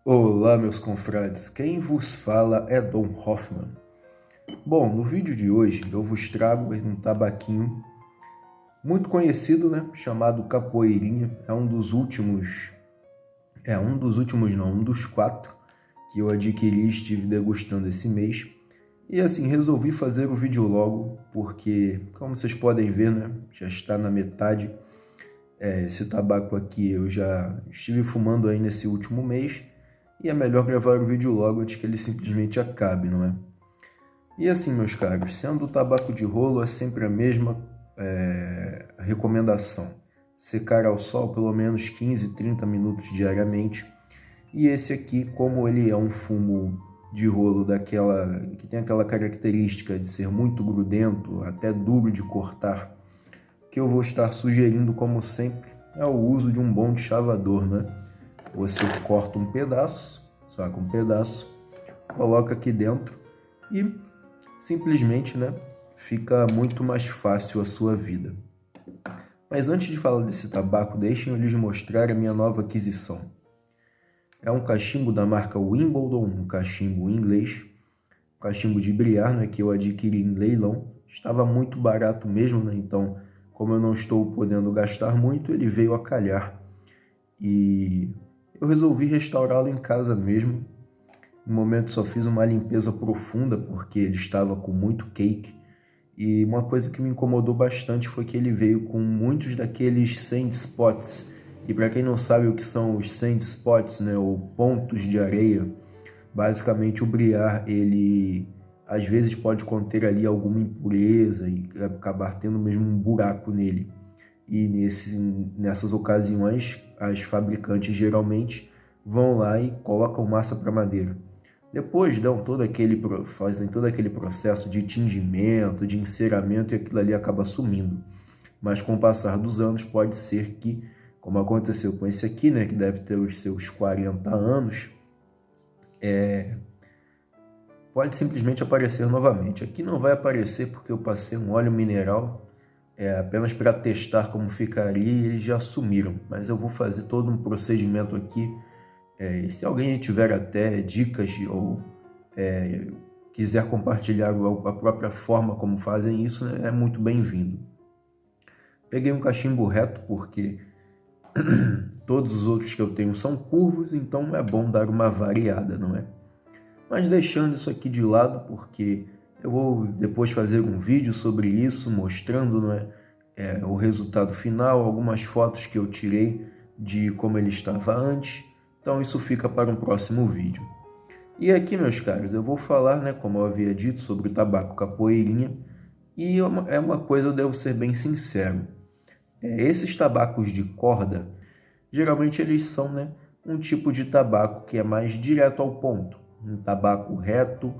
Olá, meus confrades, quem vos fala é Dom Hoffman. Bom, no vídeo de hoje eu vos trago um tabaquinho muito conhecido, né, chamado Capoeirinha. Um dos 4 que eu adquiri e estive degustando esse mês. E assim, resolvi fazer o vídeo logo, porque, como vocês podem ver, né, já está na metade. Esse tabaco aqui eu já estive fumando aí nesse último mês, e é melhor gravar o vídeo logo antes que ele simplesmente acabe, não é? E assim, meus caros, sendo o tabaco de rolo é sempre a mesma recomendação. Secar ao sol pelo menos 15, 30 minutos diariamente. E esse aqui, como ele é um fumo de rolo que tem aquela característica de ser muito grudento, até duro de cortar, que eu vou estar sugerindo, como sempre, é o uso de um bom chavador, né? Você corta um pedaço, saca um pedaço, coloca aqui dentro e simplesmente, né, fica muito mais fácil a sua vida. Mas antes de falar desse tabaco, deixem eu lhes mostrar a minha nova aquisição. É um cachimbo da marca Wimbledon, um cachimbo inglês, um cachimbo de brilhar, né, que eu adquiri em leilão. Estava muito barato mesmo, né? Então, como eu não estou podendo gastar muito, ele veio a calhar. E eu resolvi restaurá-lo em casa mesmo. No momento só fiz uma limpeza profunda porque ele estava com muito cake. E uma coisa que me incomodou bastante foi que ele veio com muitos daqueles sand spots. E para quem não sabe o que são os sand spots, né, ou pontos de areia, basicamente o briar, ele às vezes pode conter ali alguma impureza e acabar tendo mesmo um buraco nele. E nessas ocasiões, as fabricantes geralmente vão lá e colocam massa para madeira. Depois fazem todo aquele processo de tingimento, de enceramento, e aquilo ali acaba sumindo. Mas com o passar dos anos, pode ser que, como aconteceu com esse aqui, né, que deve ter os seus 40 anos, pode simplesmente aparecer novamente. Aqui não vai aparecer porque eu passei um óleo mineral apenas para testar como ficaria, e eles já sumiram. Mas eu vou fazer todo um procedimento aqui. Se alguém tiver até dicas ou quiser compartilhar a própria forma como fazem isso, né, é muito bem-vindo. Peguei um cachimbo reto porque todos os outros que eu tenho são curvos, então é bom dar uma variada, não é? Mas deixando isso aqui de lado, porque eu vou depois fazer um vídeo sobre isso, mostrando, não é, o resultado final, algumas fotos que eu tirei de como ele estava antes. Então isso fica para um próximo vídeo. E aqui, meus caros, eu vou falar, né, como eu havia dito, sobre o tabaco capoeirinha. E é uma coisa, eu devo ser bem sincero. Esses tabacos de corda, geralmente eles são, né, um tipo de tabaco que é mais direto ao ponto. Um tabaco reto,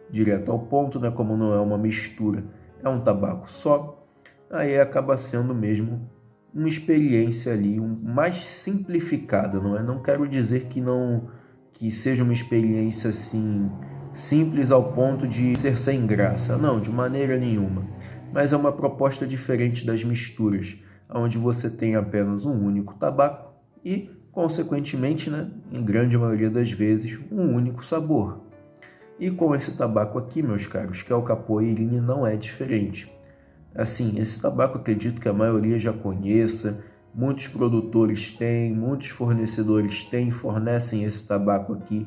direto ao ponto, né, como não é uma mistura, é um tabaco só. Aí acaba sendo mesmo uma experiência ali mais simplificada, não é? Não quero dizer que seja uma experiência assim simples ao ponto de ser sem graça, não, de maneira nenhuma. Mas é uma proposta diferente das misturas, onde você tem apenas um único tabaco e, consequentemente, né, em grande maioria das vezes, um único sabor. E com esse tabaco aqui, meus caros, que é o capoeirinha, não é diferente. Assim, esse tabaco acredito que a maioria já conheça, muitos produtores têm, muitos fornecedores têm, fornecem esse tabaco aqui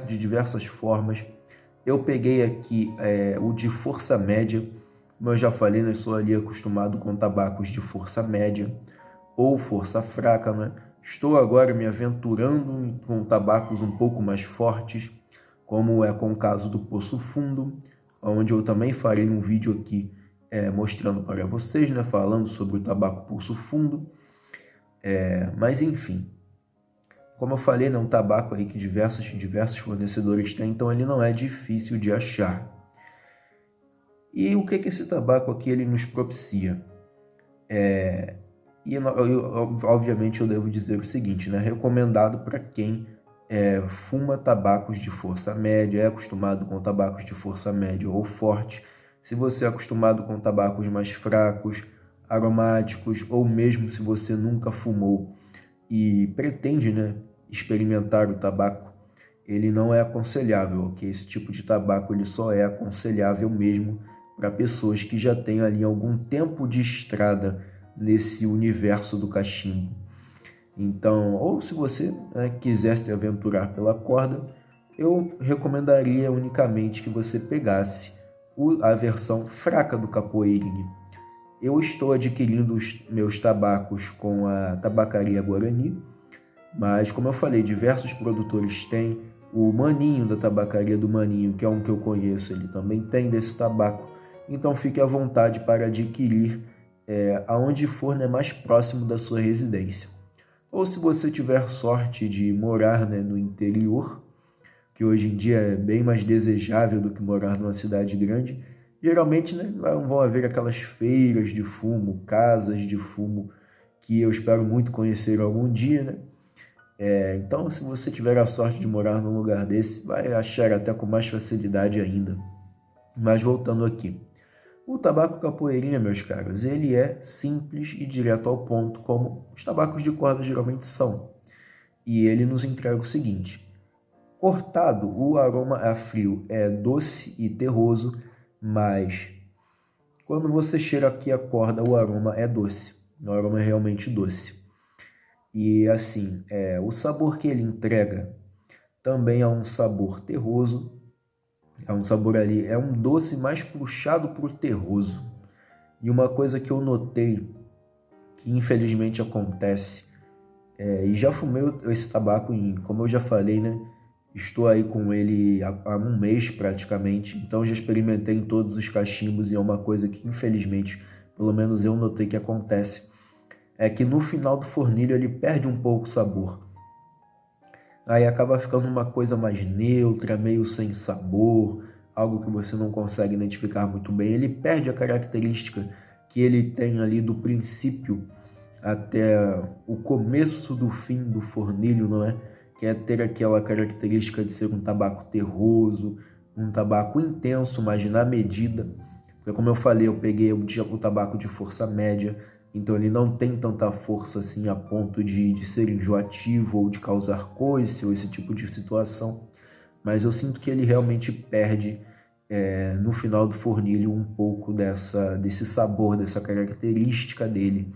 de diversas formas. Eu peguei aqui o de força média, como eu já falei, né, sou ali acostumado com tabacos de força média ou força fraca, né? Estou agora me aventurando com tabacos um pouco mais fortes, como é com o caso do Poço Fundo, onde eu também farei um vídeo aqui mostrando para vocês, né, falando sobre o tabaco Pulso Fundo. Mas enfim, como eu falei, é um tabaco aí que diversos fornecedores têm, então ele não é difícil de achar. E o que esse tabaco aqui ele nos propicia? Obviamente eu devo dizer o seguinte, né, recomendado para quem fuma tabacos de força média, é acostumado com tabacos de força média ou forte. Se você é acostumado com tabacos mais fracos, aromáticos, ou mesmo se você nunca fumou e pretende, né, experimentar o tabaco, ele não é aconselhável, ok? Esse tipo de tabaco ele só é aconselhável mesmo para pessoas que já têm ali algum tempo de estrada nesse universo do cachimbo. Então, ou se você quiser se aventurar pela corda, eu recomendaria unicamente que você pegasse a versão fraca do capoeirinha. Eu estou adquirindo os meus tabacos com a Tabacaria Guarani, mas como eu falei, diversos produtores têm. O Maninho da Tabacaria do Maninho, que é um que eu conheço, ele também tem desse tabaco. Então fique à vontade para adquirir aonde for mais próximo da sua residência. Ou se você tiver sorte de morar no interior, que hoje em dia é bem mais desejável do que morar numa cidade grande, geralmente vão haver aquelas feiras de fumo, casas de fumo, que eu espero muito conhecer algum dia, então, se você tiver a sorte de morar num lugar desse, vai achar até com mais facilidade ainda. Mas voltando aqui. O tabaco capoeirinha, meus caros, ele é simples e direto ao ponto, como os tabacos de corda geralmente são. E ele nos entrega o seguinte: cortado, o aroma a frio é doce e terroso, mas quando você cheira aqui a corda, o aroma é doce. O aroma é realmente doce. E assim, o sabor que ele entrega também é um sabor terroso, é um sabor ali, é um doce mais puxado para o terroso. E uma coisa que eu notei, que infelizmente acontece, e já fumei esse tabaco, como eu já falei, estou aí com ele há um mês praticamente, então já experimentei em todos os cachimbos e é uma coisa que infelizmente, pelo menos eu notei que acontece, é que no final do fornilho ele perde um pouco o sabor. Aí acaba ficando uma coisa mais neutra, meio sem sabor, algo que você não consegue identificar muito bem. Ele perde a característica que ele tem ali do princípio até o começo do fim do fornilho, não é? Que é ter aquela característica de ser um tabaco terroso, um tabaco intenso, mas na medida. Porque como eu falei, eu peguei o tabaco de força média, então ele não tem tanta força assim a ponto de ser enjoativo ou de causar coice ou esse tipo de situação. Mas eu sinto que ele realmente perde no final do fornilho um pouco desse sabor, dessa característica dele.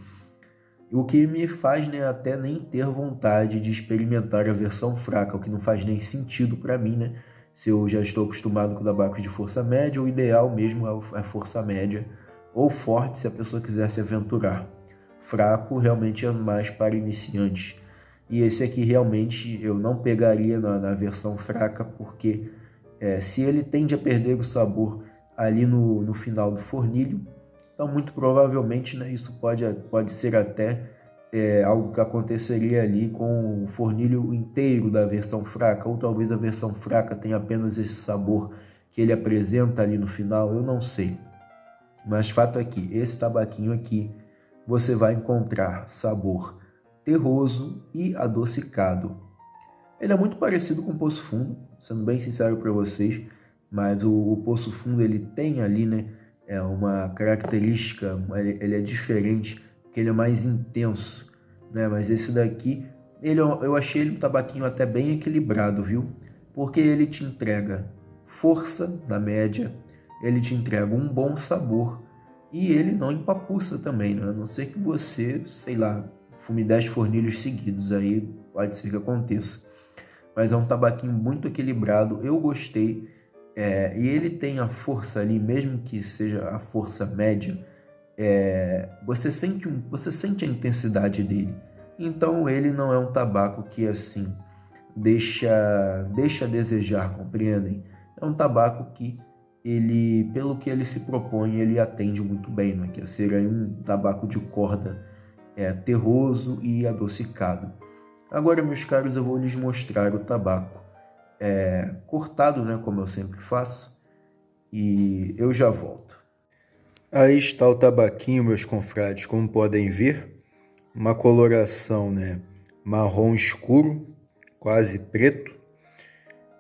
O que me faz até nem ter vontade de experimentar a versão fraca, o que não faz nem sentido para mim, Se eu já estou acostumado com tabacos de força média, o ideal mesmo é a força média, ou forte se a pessoa quiser se aventurar. Fraco realmente é mais para iniciantes. E esse aqui realmente eu não pegaria na versão fraca, porque se ele tende a perder o sabor ali no final do fornilho, então muito provavelmente isso pode ser até algo que aconteceria ali com o fornilho inteiro da versão fraca, ou talvez a versão fraca tenha apenas esse sabor que ele apresenta ali no final, eu não sei. Mas fato é que esse tabaquinho aqui você vai encontrar sabor terroso e adocicado. Ele é muito parecido com o Poço Fundo, sendo bem sincero para vocês, mas o Poço Fundo ele tem ali, uma característica, ele é diferente, porque ele é mais intenso, Mas esse daqui, eu achei ele um tabaquinho até bem equilibrado, viu? Porque ele te entrega força na média, ele te entrega um bom sabor e ele não empapuça também, A não ser que você, sei lá, fume 10 fornilhos seguidos, aí pode ser que aconteça. Mas é um tabaquinho muito equilibrado, eu gostei. E ele tem a força ali, mesmo que seja a força média, você sente a intensidade dele. Então ele não é um tabaco que assim deixa a desejar, compreendem? É um tabaco que ele, pelo que ele se propõe, ele atende muito bem, Que é ser aí um tabaco de corda terroso e adocicado. Agora, meus caros, eu vou lhes mostrar o tabaco cortado, como eu sempre faço, e eu já volto. Aí está o tabaquinho, meus confrades, como podem ver, uma coloração, marrom escuro, quase preto.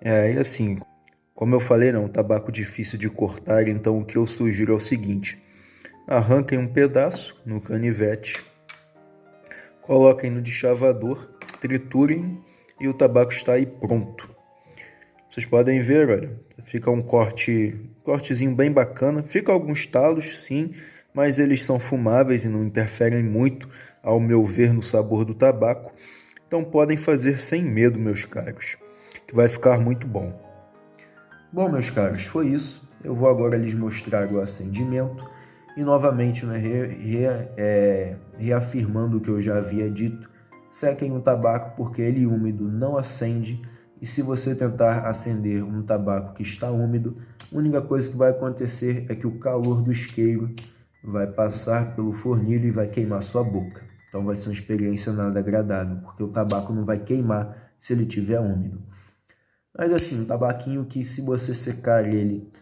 E assim, como eu falei, é um tabaco difícil de cortar, então o que eu sugiro é o seguinte: arranquem um pedaço no canivete, coloquem no deschavador, triturem e o tabaco está aí pronto. Vocês podem ver, olha, fica um cortezinho bem bacana. Fica alguns talos, sim, mas eles são fumáveis e não interferem muito, ao meu ver, no sabor do tabaco. Então podem fazer sem medo, meus caros, que vai ficar muito bom. Bom, meus caros, foi isso. Eu vou agora lhes mostrar o acendimento e novamente, né, reafirmando o que eu já havia dito, sequem o tabaco porque ele úmido não acende, e se você tentar acender um tabaco que está úmido, a única coisa que vai acontecer é que o calor do isqueiro vai passar pelo fornilho e vai queimar sua boca. Então vai ser uma experiência nada agradável, porque o tabaco não vai queimar se ele estiver úmido. Mas assim, um tabaquinho que se você secar ele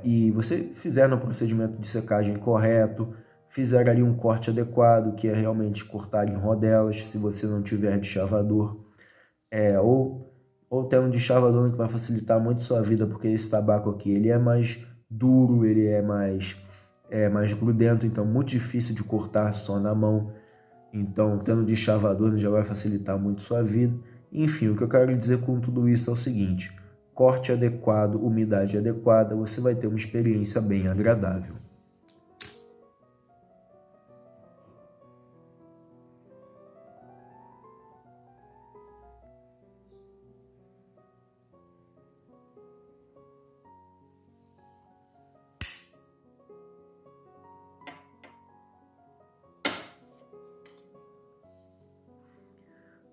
e você fizer no procedimento de secagem correto, fizer ali um corte adequado, que é realmente cortar em rodelas, se você não tiver de chavador, ou ter um de chavador que vai facilitar muito sua vida, porque esse tabaco aqui ele é mais duro, ele é mais grudento, então muito difícil de cortar só na mão. Então, tendo de chavador já vai facilitar muito sua vida. Enfim, o que eu quero dizer com tudo isso é o seguinte: corte adequado, umidade adequada, você vai ter uma experiência bem agradável.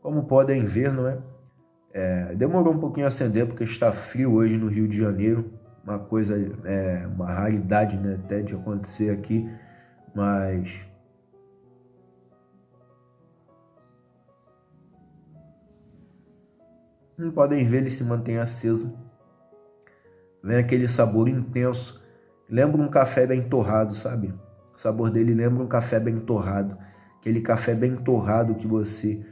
Como podem ver, não é? Demorou um pouquinho a acender porque está frio hoje no Rio de Janeiro, uma coisa, uma raridade, né, até de acontecer aqui, mas como podem ver, ele se mantém aceso, vem aquele sabor intenso, lembra um café bem torrado, sabe? O sabor dele lembra um café bem torrado, aquele café bem torrado que você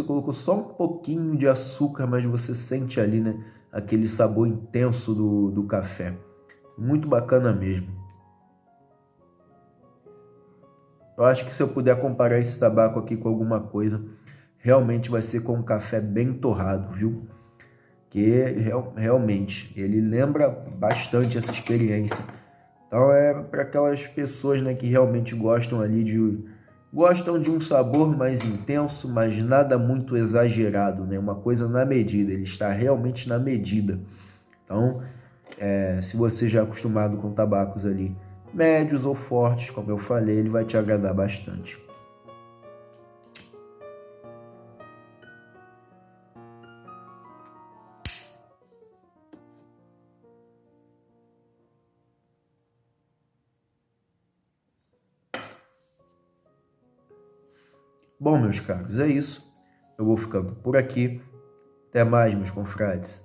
colocou só um pouquinho de açúcar, mas você sente ali, né, aquele sabor intenso do café. Muito bacana mesmo. Eu acho que se eu puder comparar esse tabaco aqui com alguma coisa, realmente vai ser com um café bem torrado, viu? Que realmente ele lembra bastante essa experiência. Então é para aquelas pessoas, né, que realmente gostam de um sabor mais intenso, mas nada muito exagerado, né? Uma coisa na medida, ele está realmente na medida. Então, se você já é acostumado com tabacos ali médios ou fortes, como eu falei, ele vai te agradar bastante. Bom, meus caros, é isso. Eu vou ficando por aqui. Até mais, meus confrades.